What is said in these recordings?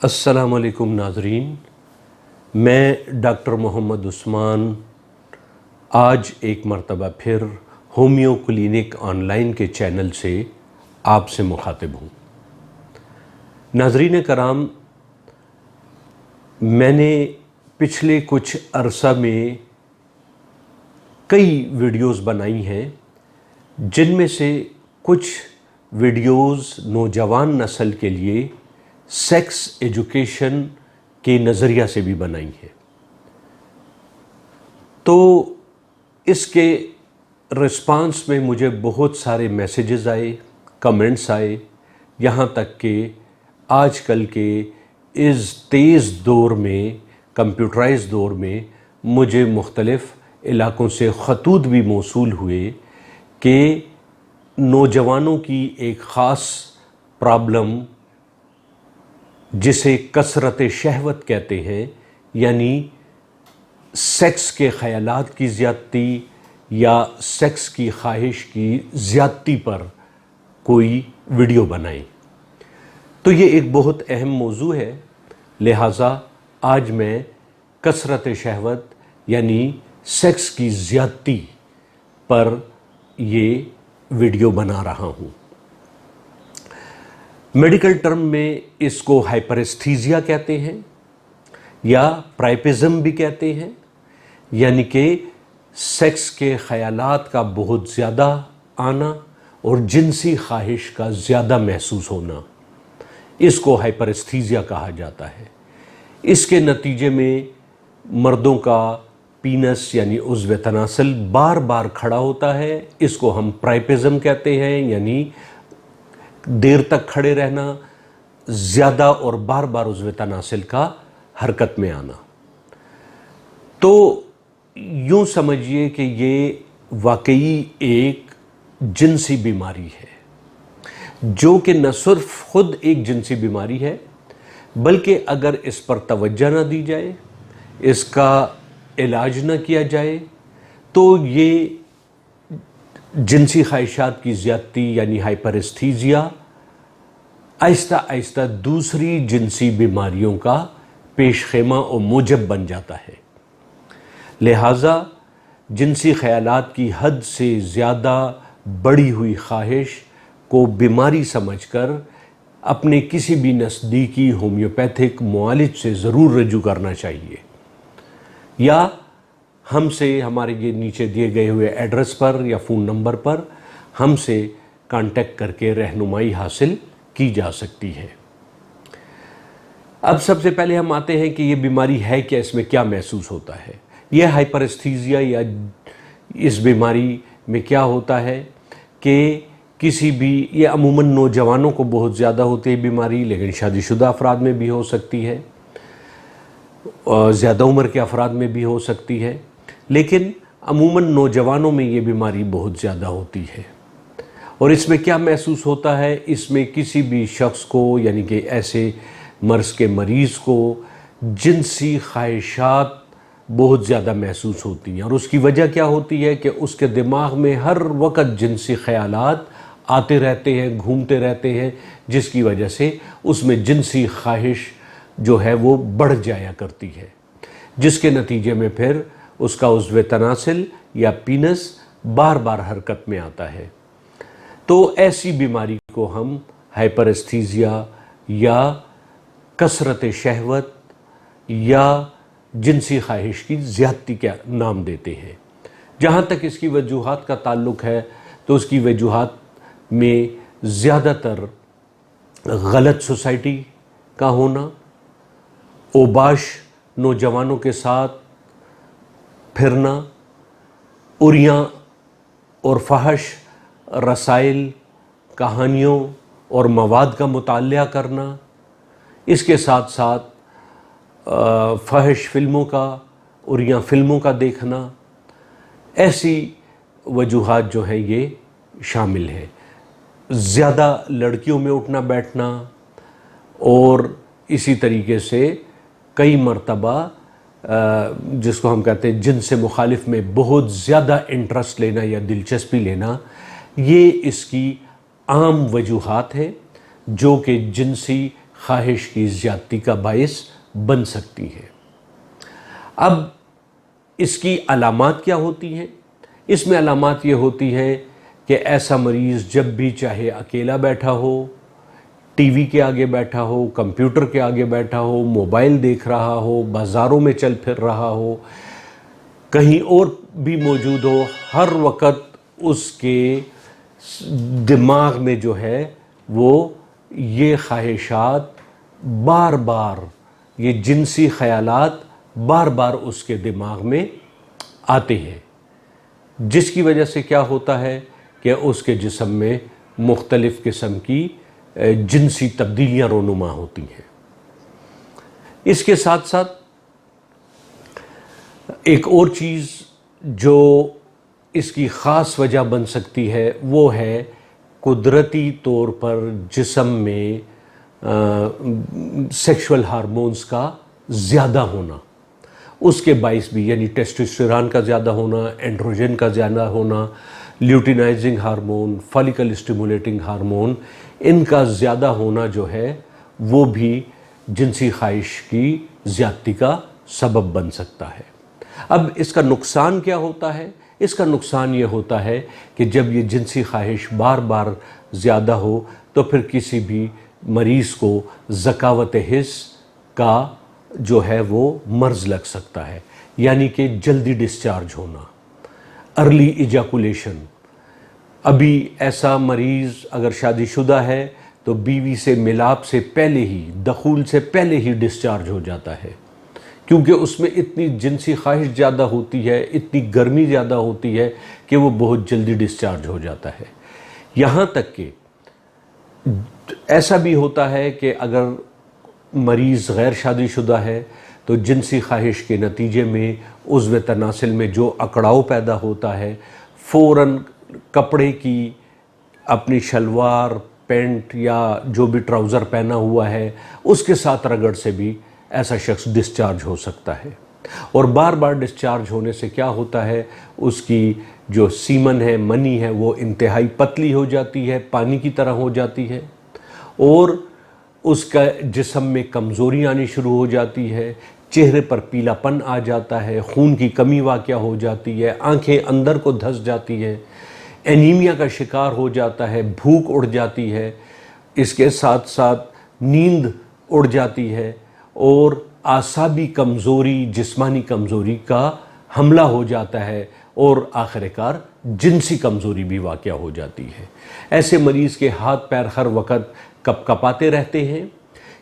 السلام علیکم ناظرین، میں ڈاکٹر محمد عثمان آج ایک مرتبہ پھر ہومیو کلینک آن لائن کے چینل سے آپ سے مخاطب ہوں۔ ناظرین کرام، میں نے پچھلے کچھ عرصہ میں کئی ویڈیوز بنائی ہیں، جن میں سے کچھ ویڈیوز نوجوان نسل کے لیے سیکس ایجوکیشن کے نظریہ سے بھی بنائی ہیں۔ تو اس کے رسپانس میں مجھے بہت سارے میسیجز آئے، کمنٹس آئے، یہاں تک کہ آج کل کے اس تیز دور میں، کمپیوٹرائز دور میں، مجھے مختلف علاقوں سے خطوط بھی موصول ہوئے کہ نوجوانوں کی ایک خاص پرابلم جسے کثرت شہوت کہتے ہیں، یعنی سیکس کے خیالات کی زیادتی یا سیکس کی خواہش کی زیادتی پر کوئی ویڈیو بنائیں۔ تو یہ ایک بہت اہم موضوع ہے، لہٰذا آج میں کثرت شہوت یعنی سیکس کی زیادتی پر یہ ویڈیو بنا رہا ہوں۔ میڈیکل ٹرم میں اس کو ہائپرستھیزیا کہتے ہیں یا پرائپزم بھی کہتے ہیں، یعنی کہ سیکس کے خیالات کا بہت زیادہ آنا اور جنسی خواہش کا زیادہ محسوس ہونا، اس کو ہائپرستھیزیا کہا جاتا ہے۔ اس کے نتیجے میں مردوں کا پینس یعنی عضو تناسل بار بار کھڑا ہوتا ہے، اس کو ہم پرائپزم کہتے ہیں، یعنی دیر تک کھڑے رہنا، زیادہ اور بار بار عضو تناسل کا حرکت میں آنا۔ تو یوں سمجھیے کہ یہ واقعی ایک جنسی بیماری ہے، جو کہ نہ صرف خود ایک جنسی بیماری ہے، بلکہ اگر اس پر توجہ نہ دی جائے، اس کا علاج نہ کیا جائے، تو یہ جنسی خواہشات کی زیادتی یعنی ہائپرستھیزیا آہستہ آہستہ دوسری جنسی بیماریوں کا پیش خیمہ اور موجب بن جاتا ہے۔ لہٰذا جنسی خیالات کی حد سے زیادہ بڑھی ہوئی خواہش کو بیماری سمجھ کر اپنے کسی بھی نزدیکی ہومیوپیتھک معالج سے ضرور رجوع کرنا چاہیے، یا ہم سے ہمارے یہ نیچے دیے گئے ہوئے ایڈریس پر یا فون نمبر پر ہم سے کانٹیکٹ کر کے رہنمائی حاصل کی جا سکتی ہے۔ اب سب سے پہلے ہم آتے ہیں کہ یہ بیماری ہے کیا، اس میں کیا محسوس ہوتا ہے۔ یہ ہائپرستھیزیا یا اس بیماری میں کیا ہوتا ہے کہ کسی بھی، یہ عموماً نوجوانوں کو بہت زیادہ ہوتی ہے بیماری، لیکن شادی شدہ افراد میں بھی ہو سکتی ہے، زیادہ عمر کے افراد میں بھی ہو سکتی ہے، لیکن عموماً نوجوانوں میں یہ بیماری بہت زیادہ ہوتی ہے۔ اور اس میں کیا محسوس ہوتا ہے؟ اس میں کسی بھی شخص کو، یعنی کہ ایسے مرض کے مریض کو، جنسی خواہشات بہت زیادہ محسوس ہوتی ہیں، اور اس کی وجہ کیا ہوتی ہے کہ اس کے دماغ میں ہر وقت جنسی خیالات آتے رہتے ہیں، گھومتے رہتے ہیں، جس کی وجہ سے اس میں جنسی خواہش جو ہے وہ بڑھ جایا کرتی ہے، جس کے نتیجے میں پھر اس کا عضو تناسل یا پینس بار بار حرکت میں آتا ہے۔ تو ایسی بیماری کو ہم ہائپرستھیزیا یا کثرت شہوت یا جنسی خواہش کی زیادتی کا نام دیتے ہیں۔ جہاں تک اس کی وجوہات کا تعلق ہے تو اس کی وجوہات میں زیادہ تر غلط سوسائٹی کا ہونا، اوباش نوجوانوں کے ساتھ پھرنا، عریاں اور فحش رسائل، کہانیوں اور مواد کا مطالعہ کرنا، اس کے ساتھ ساتھ فحش فلموں کا، عریاں فلموں کا دیکھنا، ایسی وجوہات جو ہیں یہ شامل ہیں۔ زیادہ لڑکیوں میں اٹھنا بیٹھنا، اور اسی طریقے سے کئی مرتبہ جس کو ہم کہتے ہیں جنس مخالف میں بہت زیادہ انٹرسٹ لینا یا دلچسپی لینا، یہ اس کی عام وجوہات ہیں جو کہ جنسی خواہش کی زیادتی کا باعث بن سکتی ہے۔ اب اس کی علامات کیا ہوتی ہیں؟ اس میں علامات یہ ہوتی ہیں کہ ایسا مریض جب بھی چاہے اکیلا بیٹھا ہو، ٹی وی کے آگے بیٹھا ہو، کمپیوٹر کے آگے بیٹھا ہو، موبائل دیکھ رہا ہو، بازاروں میں چل پھر رہا ہو، کہیں اور بھی موجود ہو، ہر وقت اس کے دماغ میں جو ہے وہ یہ خواہشات بار بار، یہ جنسی خیالات بار بار اس کے دماغ میں آتے ہیں، جس کی وجہ سے کیا ہوتا ہے کہ اس کے جسم میں مختلف قسم کی جنسی تبدیلیاں رونما ہوتی ہیں۔ اس کے ساتھ ساتھ ایک اور چیز جو اس کی خاص وجہ بن سکتی ہے وہ ہے قدرتی طور پر جسم میں سیکشول ہارمونز کا زیادہ ہونا، اس کے باعث بھی، یعنی ٹیسٹوسٹیرون کا زیادہ ہونا، اینڈروجن کا زیادہ ہونا، لیوٹینائزنگ ہارمون، فالیکل اسٹیمولیٹنگ ہارمون، ان کا زیادہ ہونا جو ہے وہ بھی جنسی خواہش کی زیادتی کا سبب بن سکتا ہے۔ اب اس کا نقصان کیا ہوتا ہے؟ اس کا نقصان یہ ہوتا ہے کہ جب یہ جنسی خواہش بار بار زیادہ ہو تو پھر کسی بھی مریض کو ذکاوت حس کا جو ہے وہ مرض لگ سکتا ہے، یعنی کہ جلدی ڈسچارج ہونا، ارلی ایجاکولیشن۔ ابھی ایسا مریض اگر شادی شدہ ہے تو بیوی سے ملاپ سے پہلے ہی، دخول سے پہلے ہی ڈسچارج ہو جاتا ہے، کیونکہ اس میں اتنی جنسی خواہش زیادہ ہوتی ہے، اتنی گرمی زیادہ ہوتی ہے کہ وہ بہت جلدی ڈسچارج ہو جاتا ہے۔ یہاں تک کہ ایسا بھی ہوتا ہے کہ اگر مریض غیر شادی شدہ ہے تو جنسی خواہش کے نتیجے میں عضو تناسل میں جو اکڑاؤ پیدا ہوتا ہے، فوراً کپڑے کی، اپنی شلوار، پینٹ یا جو بھی ٹراؤزر پہنا ہوا ہے اس کے ساتھ رگڑ سے بھی ایسا شخص ڈسچارج ہو سکتا ہے۔ اور بار بار ڈسچارج ہونے سے کیا ہوتا ہے، اس کی جو سیمن ہے، منی ہے، وہ انتہائی پتلی ہو جاتی ہے، پانی کی طرح ہو جاتی ہے، اور اس کا جسم میں کمزوری آنی شروع ہو جاتی ہے، چہرے پر پیلا پن آ جاتا ہے، خون کی کمی واقع ہو جاتی ہے، آنکھیں اندر کو دھس جاتی ہیں، اینیمیا کا شکار ہو جاتا ہے، بھوک اڑ جاتی ہے، اس کے ساتھ ساتھ نیند اڑ جاتی ہے، اور اعصابی کمزوری، جسمانی کمزوری کا حملہ ہو جاتا ہے، اور آخر کار جنسی کمزوری بھی واقع ہو جاتی ہے۔ ایسے مریض کے ہاتھ پیر ہر وقت کپ کپاتے رہتے ہیں،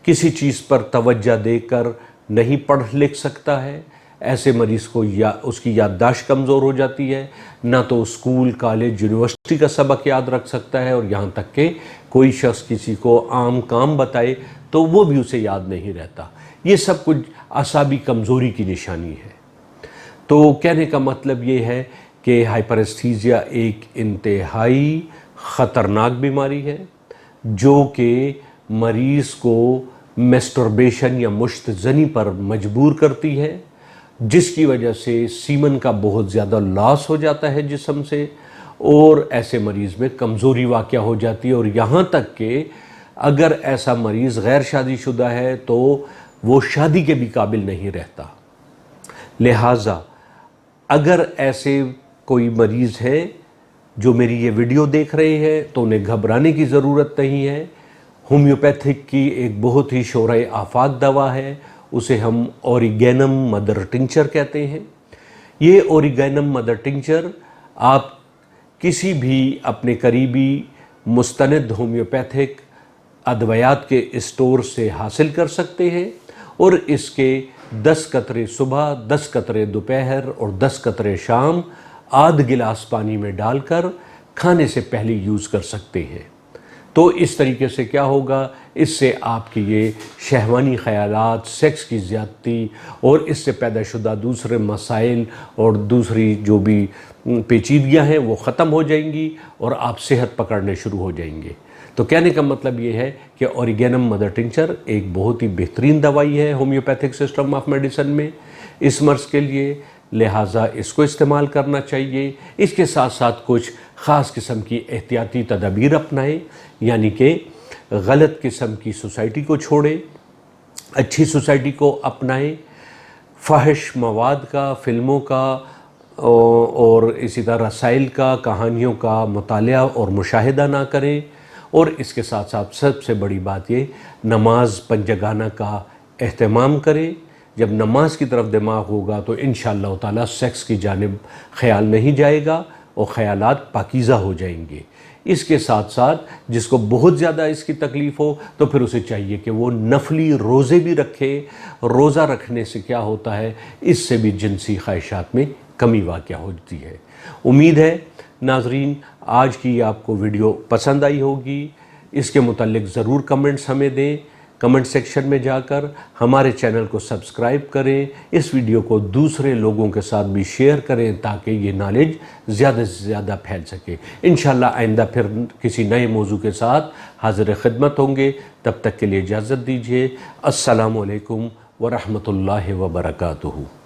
کسی چیز پر توجہ دے کر نہیں پڑھ لکھ سکتا ہے، ایسے مریض کو اس کی یادداشت کمزور ہو جاتی ہے، نہ تو اسکول، کالج، یونیورسٹی کا سبق یاد رکھ سکتا ہے، اور یہاں تک کہ کوئی شخص کسی کو عام کام بتائے تو وہ بھی اسے یاد نہیں رہتا۔ یہ سب کچھ اعصابی کمزوری کی نشانی ہے۔ تو کہنے کا مطلب یہ ہے کہ ہائپرستھیزیا ایک انتہائی خطرناک بیماری ہے جو کہ مریض کو میسٹربیشن یا مشت زنی پر مجبور کرتی ہے، جس کی وجہ سے سیمن کا بہت زیادہ لاس ہو جاتا ہے جسم سے، اور ایسے مریض میں کمزوری واقع ہو جاتی ہے، اور یہاں تک کہ اگر ایسا مریض غیر شادی شدہ ہے تو وہ شادی کے بھی قابل نہیں رہتا۔ لہٰذا اگر ایسے کوئی مریض ہے جو میری یہ ویڈیو دیکھ رہے ہیں تو انہیں گھبرانے کی ضرورت نہیں ہے۔ ہومیوپیتھک کی ایک بہت ہی شورۂ آفاق دوا ہے، اسے ہم اوریگینم مدر ٹنکچر کہتے ہیں۔ یہ اوریگینم مدر ٹنکچر آپ کسی بھی اپنے قریبی مستند ہومیوپیتھک ادویات کے اسٹور سے حاصل کر سکتے ہیں، اور اس کے 10 قطرے صبح، 10 قطرے دوپہر اور 10 قطرے شام آدھ گلاس پانی میں ڈال کر کھانے سے پہلے یوز کر سکتے ہیں۔ تو اس طریقے سے کیا ہوگا، اس سے آپ کی یہ شہوانی خیالات، سیکس کی زیادتی اور اس سے پیدا شدہ دوسرے مسائل اور دوسری جو بھی پیچیدگیاں ہیں وہ ختم ہو جائیں گی، اور آپ صحت پکڑنے شروع ہو جائیں گے۔ تو کہنے کا مطلب یہ ہے کہ اوریگینم مدر ٹنکچر ایک بہت ہی بہترین دوائی ہے ہومیوپیتھک سسٹم آف میڈیسن میں اس مرض کے لیے، لہٰذا اس کو استعمال کرنا چاہیے۔ اس کے ساتھ ساتھ کچھ خاص قسم کی احتیاطی تدابیر اپنائیں، یعنی کہ غلط قسم کی سوسائٹی کو چھوڑیں، اچھی سوسائٹی کو اپنائیں، فحش مواد کا، فلموں کا اور اسی طرح رسائل کا، کہانیوں کا مطالعہ اور مشاہدہ نہ کریں، اور اس کے ساتھ ساتھ سب سے بڑی بات یہ نماز پنجگانہ کا اہتمام کریں۔ جب نماز کی طرف دماغ ہوگا تو انشاءاللہ تعالیٰ سیکس کی جانب خیال نہیں جائے گا اور خیالات پاکیزہ ہو جائیں گے۔ اس کے ساتھ ساتھ جس کو بہت زیادہ اس کی تکلیف ہو تو پھر اسے چاہیے کہ وہ نفلی روزے بھی رکھے۔ روزہ رکھنے سے کیا ہوتا ہے، اس سے بھی جنسی خواہشات میں کمی واقع ہوتی ہے۔ امید ہے ناظرین آج کی آپ کو ویڈیو پسند آئی ہوگی۔ اس کے متعلق ضرور کمنٹس ہمیں دیں، کمنٹ سیکشن میں جا کر ہمارے چینل کو سبسکرائب کریں، اس ویڈیو کو دوسرے لوگوں کے ساتھ بھی شیئر کریں تاکہ یہ نالج زیادہ سے زیادہ پھیل سکے۔ انشاءاللہ آئندہ پھر کسی نئے موضوع کے ساتھ حاضر خدمت ہوں گے، تب تک کے لیے اجازت دیجیے۔ السلام علیکم ورحمۃ اللہ وبرکاتہ۔